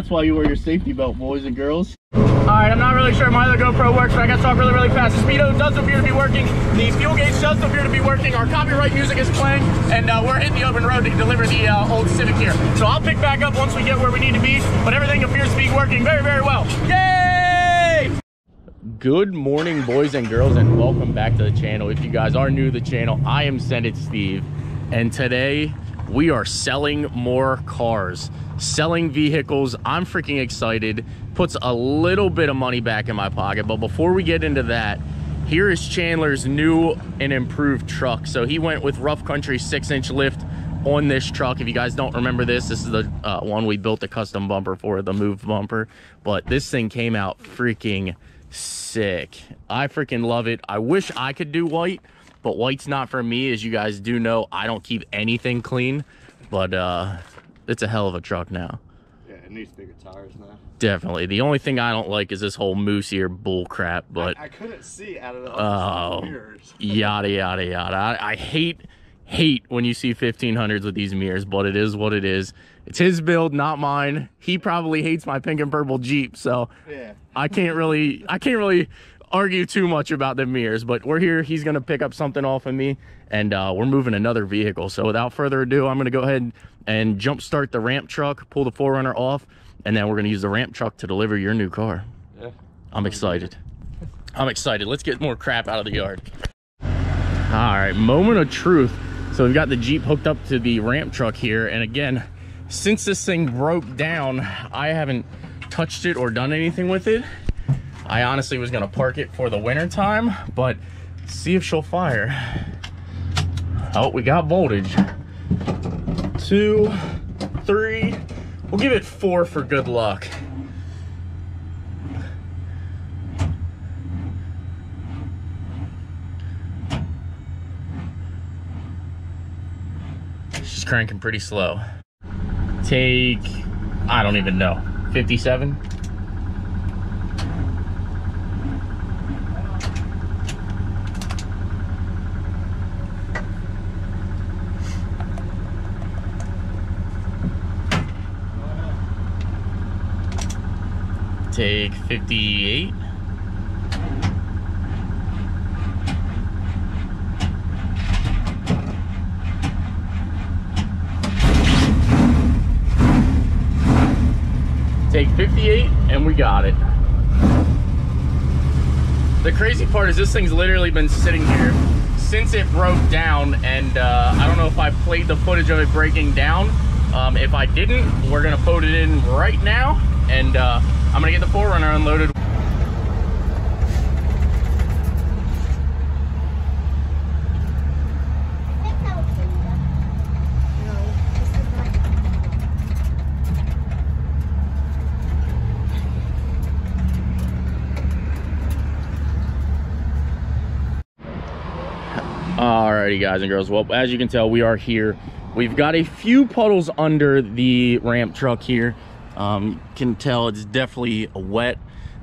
that's why you wear your safety belt, boys and girls. Alright, I'm not really sure my other GoPro works, but I gotta talk really, really fast. The speedo does appear to be working. The fuel gauge does appear to be working. Our copyright music is playing, and we're hitting the open road to deliver the old Civic here. So I'll pick back up once we get where we need to be, but everything appears to be working very, very well. Yay! Good morning, boys and girls, and welcome back to the channel. If you guys are new to the channel, I am Send It Steve, and today we are selling more cars, selling vehicles. I'm freaking excited. Puts a little bit of money back in my pocket. But before we get into that, here is Chandler's new and improved truck. So he went with Rough Country 6-inch lift on this truck. If you guys don't remember this is the one we built a custom bumper for, the moved bumper. But this thing came out freaking sick. I freaking love it. I wish I could do white, but white's not for me. As you guys do know, I don't keep anything clean. But it's a hell of a truck now. Yeah, it needs bigger tires now. Definitely. The only thing I don't like is this whole moose ear bull crap, but I couldn't see out of the mirrors. Yada yada yada. I hate when you see 1500s with these mirrors, but it is what it is. It's his build, not mine. He probably hates my pink and purple Jeep, so yeah. I can't really argue too much about the mirrors, but we're here. He's gonna pick up something off of me, and we're moving another vehicle. So without further ado, I'm gonna go ahead and jump start the ramp truck, pull the 4Runner off, and then we're gonna use the ramp truck to deliver your new car. Yeah, I'm excited. I'm excited. Let's get more crap out of the yard. All right, moment of truth. So we've got the Jeep hooked up to the ramp truck here, and again, since this thing broke down, I haven't touched it or done anything with it. I honestly was gonna park it for the winter time, but see if she'll fire. Oh, we got voltage. 2, 3, we'll give it 4 for good luck. She's cranking pretty slow. Take, I don't even know, 57? Take 58. Take 58, and we got it. The crazy part is this thing's literally been sitting here since it broke down, and I don't know if I played the footage of it breaking down. If I didn't, we're gonna put it in right now, and I'm gonna get the 4Runner unloaded. Alrighty, guys and girls, well, as you can tell, we are here. We've got a few puddles under the ramp truck here. You can tell it's definitely wet.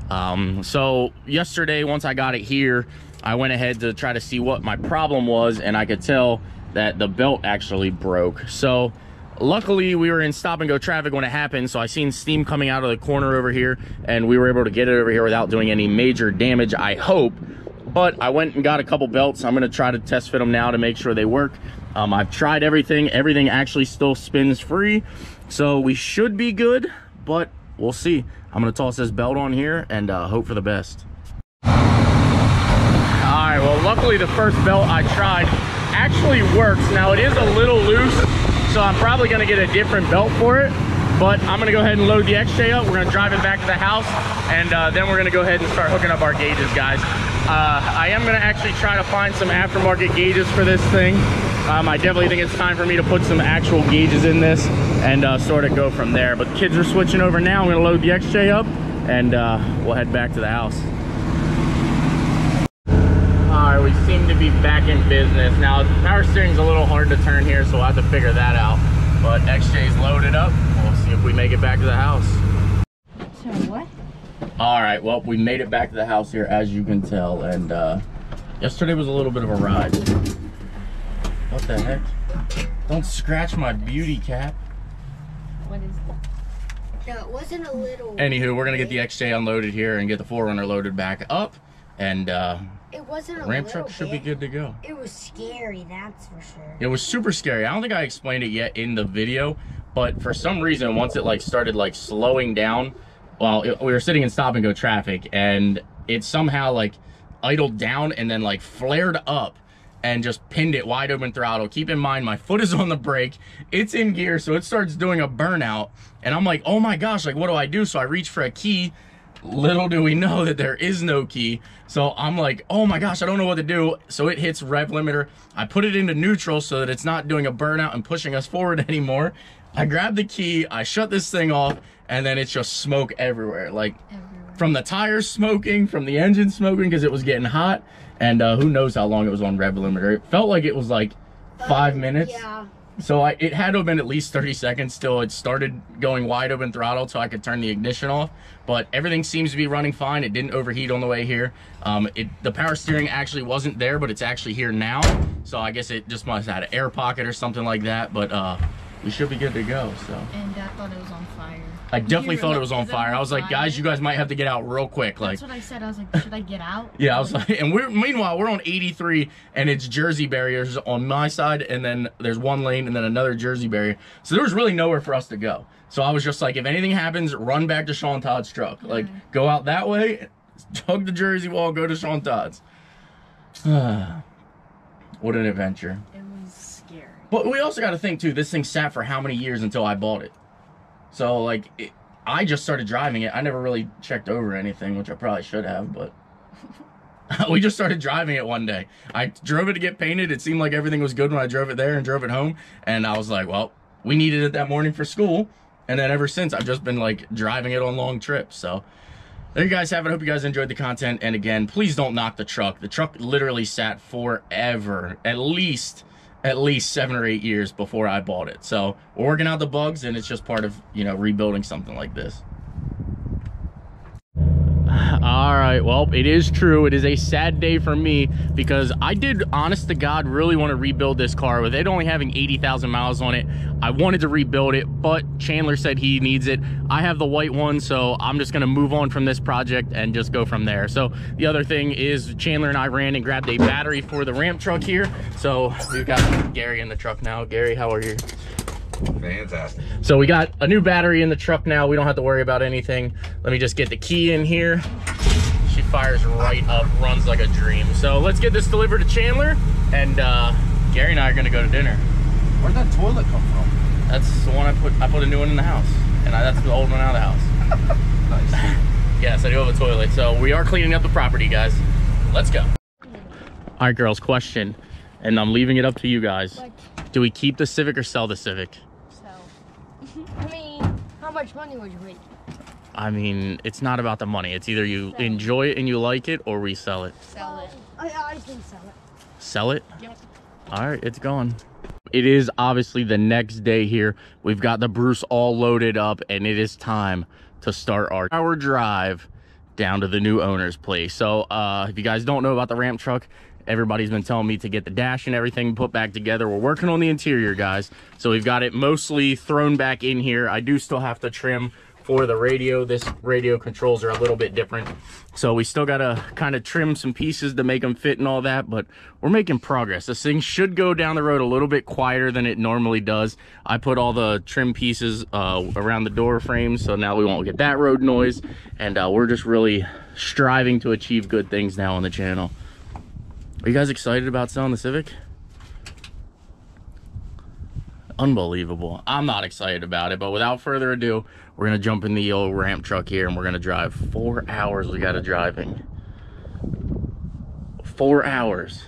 So yesterday, once I got it here, I went ahead to try to see what my problem was, and I could tell that the belt actually broke. So luckily we were in stop and go traffic when it happened, so I seen steam coming out of the corner over here, and we were able to get it over here without doing any major damage, I hope. But I went and got a couple belts. I'm gonna try to test fit them now to make sure they work. I've tried everything actually still spins free, so we should be good, but we'll see. I'm gonna toss this belt on here and hope for the best. All right, well, luckily the first belt I tried actually works. Now it is a little loose, so I'm probably gonna get a different belt for it, but I'm gonna go ahead and load the XJ up. We're gonna drive it back to the house, and then we're gonna go ahead and start hooking up our gauges, guys. I am gonna actually try to find some aftermarket gauges for this thing. I definitely think it's time for me to put some actual gauges in this and sort of go from there. But the kids are switching over now. I'm gonna load the XJ up, and we'll head back to the house. All right, we seem to be back in business. Now, the power steering's a little hard to turn here, so we'll have to figure that out. But XJ's loaded up. We'll see if we make it back to the house. So what? All right, well, we made it back to the house here, as you can tell, and yesterday was a little bit of a ride. What the heck? Don't scratch my beauty cap. What is that? No, it wasn't a little. Anywho, we're gonna get the XJ unloaded here and get the 4Runner loaded back up, and it wasn't a ramp little truck should be bit. good to go. It was scary, that's for sure. It was super scary. I don't think I explained it yet in the video, but for some reason, once it like started like slowing down, well, we were sitting in stop and go traffic, and it somehow like idled down and then like flared up and just pinned it wide open throttle. Keep in mind, my foot is on the brake, it's in gear, so it starts doing a burnout, and I'm like, oh my gosh, like what do I do? So I reach for a key. Little do we know that there is no key. So I'm like, oh my gosh, I don't know what to do. So it hits rev limiter. I put it into neutral so that it's not doing a burnout and pushing us forward anymore. I grab the key, I shut this thing off, and then it's just smoke everywhere. Like from the tires smoking, from the engine smoking because it was getting hot. And who knows how long it was on rev limiter. It felt like it was like 5 minutes. Yeah. So it had to have been at least 30 seconds till it started going wide open throttle so I could turn the ignition off. But everything seems to be running fine. It didn't overheat on the way here. The power steering actually wasn't there, but it's actually here now. So I guess it just must have had an air pocket or something like that. But we should be good to go. So. And I thought it was on fire. I definitely thought it was on fire. I was like, guys, you guys might have to get out real quick. That's like, what I said. I was like, should I get out? Yeah, I was like, and meanwhile, we're on 83, and it's Jersey barriers on my side, and then there's one lane, and then another Jersey barrier. So there was really nowhere for us to go. So I was just like, if anything happens, run back to Sean Todd's truck. Like, go out that way, hug the Jersey wall, go to Sean Todd's. What an adventure. It was scary. But we also got to think, too, this thing sat for how many years until I bought it? So, like, I just started driving it. I never really checked over anything, which I probably should have, but we just started driving it one day. I drove it to get painted. It seemed like everything was good when I drove it there and drove it home. And I was like, well, we needed it that morning for school. And then ever since, I've just been, like, driving it on long trips. So there you guys have it. I hope you guys enjoyed the content. And again, please don't knock the truck. The truck literally sat forever, at least 7 or 8 years before I bought it. So we're working out the bugs, and it's just part of, you know, rebuilding something like this. All right, well, it is true. It is a sad day for me because I did, honest to God, really want to rebuild this car. With it only having 80,000 miles on it, I wanted to rebuild it, but Chandler said he needs it. I have the white one, so I'm just going to move on from this project and just go from there. So the other thing is Chandler and I ran and grabbed a battery for the ramp truck here. So we've got Gary in the truck now. Gary, how are you? Fantastic. So we got a new battery in the truck now. We don't have to worry about anything. Let me just get the key in here. She fires right up, runs like a dream. So let's get this delivered to Chandler, and Gary and I are gonna go to dinner. Where'd that toilet come from? That's the one I put a new one in the house, and that's the old one out of the house. Nice. Yes, I do have a toilet. So we are cleaning up the property, guys. Let's go. All right, girls, question, and I'm leaving it up to you guys. What? Do we keep the Civic or sell the Civic? I mean, how much money would you make? I mean, it's not about the money. It's either you enjoy it and you like it, or we sell it. Sell it. I think sell it. Sell it? Yep. All right, it's gone. It is obviously the next day here. We've got the Bruce all loaded up, and it is time to start our drive down to the new owner's place. So if you guys don't know about the ramp truck, everybody's been telling me to get the dash and everything put back together. We're working on the interior, guys. So we've got it mostly thrown back in here. I do still have to trim for the radio. This radio controls are a little bit different. So we still got to kind of trim some pieces to make them fit and all that, but we're making progress. This thing should go down the road a little bit quieter than it normally does. I put all the trim pieces around the door frames, so now we won't get that road noise. And we're just really striving to achieve good things now on the channel. Are you guys excited about selling the Civic? Unbelievable. I'm not excited about it, but without further ado, we're gonna jump in the old ramp truck here and we're gonna drive 4 hours. We got it driving 4 hours.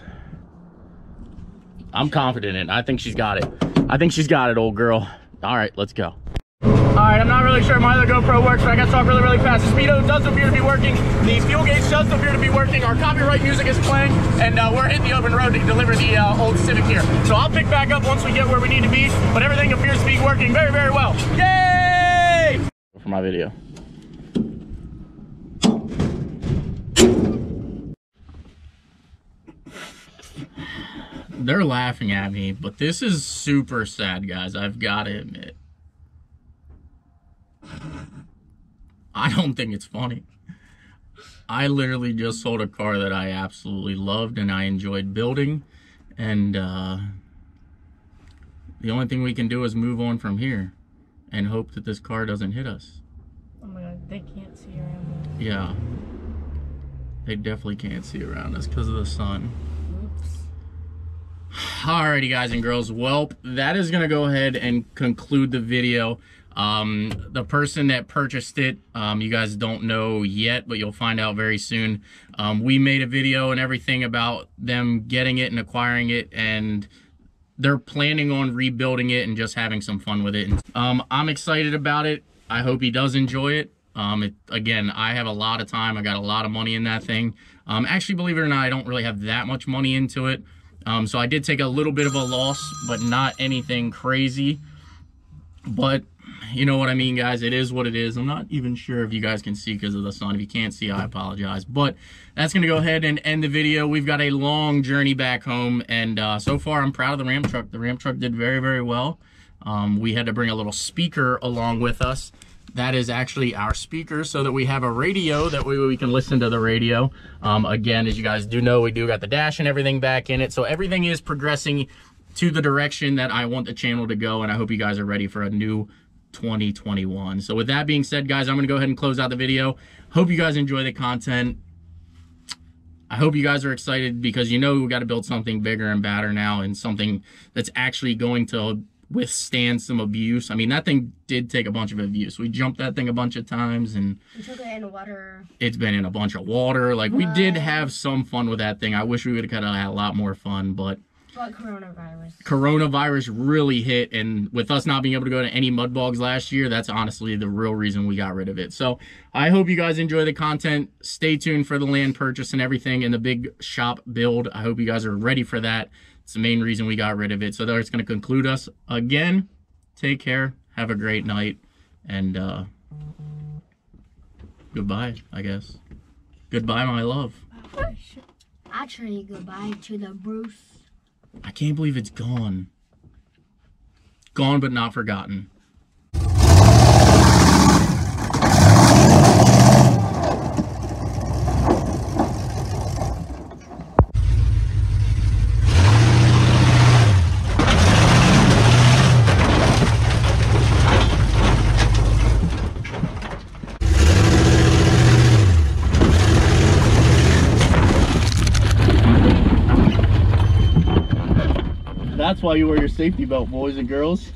I'm confident in it. I think she's got it. I think she's got it, old girl. All right, let's go. All right, I'm not really sure my other GoPro works, but I got to talk really, really fast. The speedo does appear to be working. The fuel gauge does appear to be working. Our copyright music is playing, and we're hitting the open road to deliver the old Civic here. So I'll pick back up once we get where we need to be, but everything appears to be working very, very well. Yay! For my video. They're laughing at me, but this is super sad, guys. I've got to admit. I don't think it's funny. I literally just sold a car that I absolutely loved and I enjoyed building. And the only thing we can do is move on from here and hope that this car doesn't hit us. Oh my god, they can't see around us. Yeah. They definitely can't see around us because of the sun. Oops. Alrighty, guys and girls. Well, that is going to go ahead and conclude the video. The person that purchased it, you guys don't know yet, but you'll find out very soon. We made a video and everything about them getting it and acquiring it, and they're planning on rebuilding it and just having some fun with it. I'm excited about it. I hope he does enjoy it. Again, I have a lot of time. I got a lot of money in that thing. Actually, believe it or not, I don't really have that much money into it. So I did take a little bit of a loss, but not anything crazy. But you know what I mean, guys. It is what it is. I'm not even sure if you guys can see because of the sun. If you can't see, I apologize. But that's going to go ahead and end the video. We've got a long journey back home. And so far, I'm proud of the Ram truck. The Ram truck did very, very well. We had to bring a little speaker along with us. That is actually our speaker so that we have a radio. That way we can listen to the radio. Again, as you guys do know, we do got the dash and everything back in it. So everything is progressing to the direction that I want the channel to go. And I hope you guys are ready for a new 2021. So with that being said, guys, I'm going to go ahead and close out the video. Hope you guys enjoy the content. I hope you guys are excited because you know we got to build something bigger and badder now, and something that's actually going to withstand some abuse. I mean, that thing did take a bunch of abuse. We jumped that thing a bunch of times, and We took it in water. it's been in a bunch of water. Like, we did have some fun with that thing. I wish we would have had a lot more fun, but coronavirus really hit, and with us not being able to go to any mud bogs last year, that's honestly the real reason we got rid of it. So I hope you guys enjoy the content. Stay tuned for the land purchase and everything and the big shop build. I hope you guys are ready for that. It's the main reason we got rid of it. So that's going to conclude us. Again, take care, have a great night, and goodbye, I guess. Goodbye, my love. Actually, goodbye to the Bruce. I can't believe it's gone. Gone but not forgotten. That's why you wear your safety belt, boys and girls.